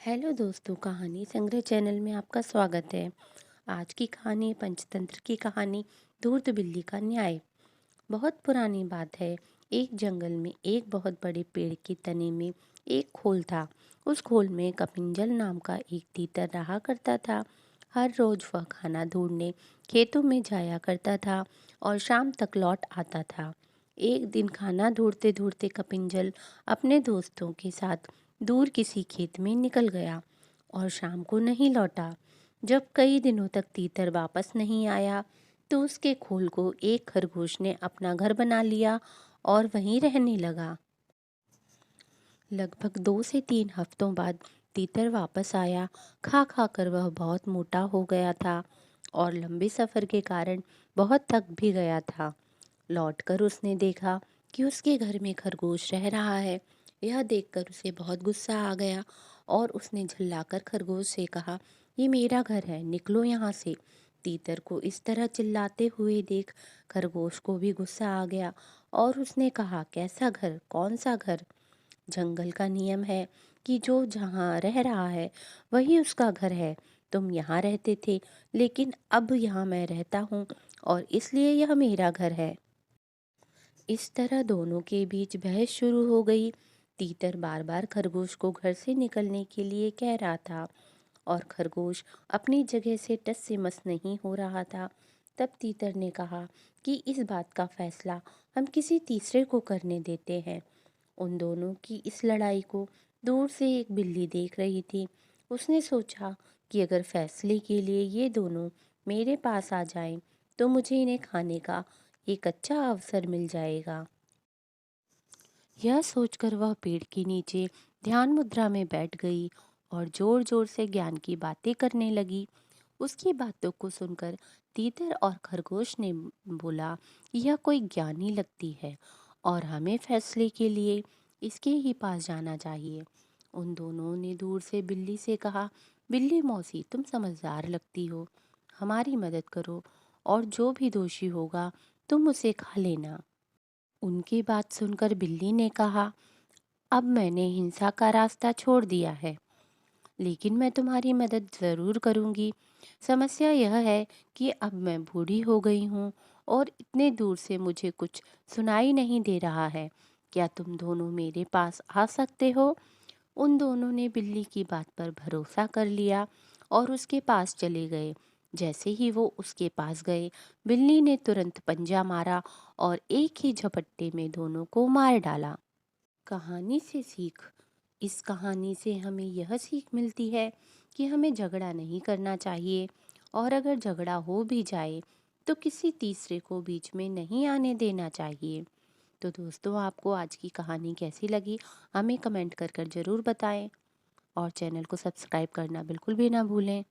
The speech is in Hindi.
हेलो दोस्तों, कहानी संग्रह चैनल में आपका स्वागत है। आज की कहानी पंचतंत्र की कहानी धूर्त बिल्ली का न्याय। बहुत पुरानी बात है। एक जंगल में एक बहुत बड़े पेड़ के तने में एक खोल था। उस खोल में कपिंजल नाम का एक तीतर रहा करता था। हर रोज वह खाना ढूंढने खेतों में जाया करता था और शाम तक लौट आता था। एक दिन खाना ढूंढते ढूंढते कपिंजल अपने दोस्तों के साथ दूर किसी खेत में निकल गया और शाम को नहीं लौटा। जब कई दिनों तक तीतर वापस नहीं आया तो उसके खोल को एक खरगोश ने अपना घर बना लिया और वहीं रहने लगा। लगभग 2 से 3 हफ्तों बाद तीतर वापस आया। खा खा कर वह बहुत मोटा हो गया था और लंबे सफ़र के कारण बहुत थक भी गया था। लौटकर उसने देखा कि उसके घर में खरगोश रह रहा है। यह देखकर उसे बहुत गुस्सा आ गया और उसने झल्लाकर खरगोश से कहा, ये मेरा घर है, निकलो यहाँ से। तीतर को इस तरह चिल्लाते हुए देख खरगोश को भी गुस्सा आ गया और उसने कहा, कैसा घर, कौन सा घर? जंगल का नियम है कि जो जहाँ रह रहा है वही उसका घर है। तुम यहाँ रहते थे, लेकिन अब यहाँ मैं रहता हूँ और इसलिए यह मेरा घर है। इस तरह दोनों के बीच बहस शुरू हो गई। तीतर बार बार खरगोश को घर से निकलने के लिए कह रहा था और खरगोश अपनी जगह से टस से मस नहीं हो रहा था। तब तीतर ने कहा कि इस बात का फैसला हम किसी तीसरे को करने देते हैं। उन दोनों की इस लड़ाई को दूर से एक बिल्ली देख रही थी। उसने सोचा कि अगर फैसले के लिए ये दोनों मेरे पास आ जाएं, तो मुझे इन्हें खाने का एक अच्छा अवसर मिल जाएगा। यह सोचकर वह पेड़ के नीचे ध्यान मुद्रा में बैठ गई और जोर जोर से ज्ञान की बातें करने लगी। उसकी बातों को सुनकर तीतर और खरगोश ने बोला कि यह कोई ज्ञानी लगती है और हमें फैसले के लिए इसके ही पास जाना चाहिए। उन दोनों ने दूर से बिल्ली से कहा, बिल्ली मौसी, तुम समझदार लगती हो, हमारी मदद करो और जो भी दोषी होगा तुम उसे खा लेना। उनकी बात सुनकर बिल्ली ने कहा, अब मैंने हिंसा का रास्ता छोड़ दिया है, लेकिन मैं तुम्हारी मदद ज़रूर करूँगी। समस्या यह है कि अब मैं बूढ़ी हो गई हूँ और इतने दूर से मुझे कुछ सुनाई नहीं दे रहा है। क्या तुम दोनों मेरे पास आ सकते हो? उन दोनों ने बिल्ली की बात पर भरोसा कर लिया और उसके पास चले गए। जैसे ही वो उसके पास गए, बिल्ली ने तुरंत पंजा मारा और एक ही झपट्टे में दोनों को मार डाला। कहानी से सीख। इस कहानी से हमें यह सीख मिलती है कि हमें झगड़ा नहीं करना चाहिए और अगर झगड़ा हो भी जाए तो किसी तीसरे को बीच में नहीं आने देना चाहिए। तो दोस्तों, आपको आज की कहानी कैसी लगी हमें कमेंट कर ज़रूर बताएं और चैनल को सब्सक्राइब करना बिल्कुल भी ना भूलें।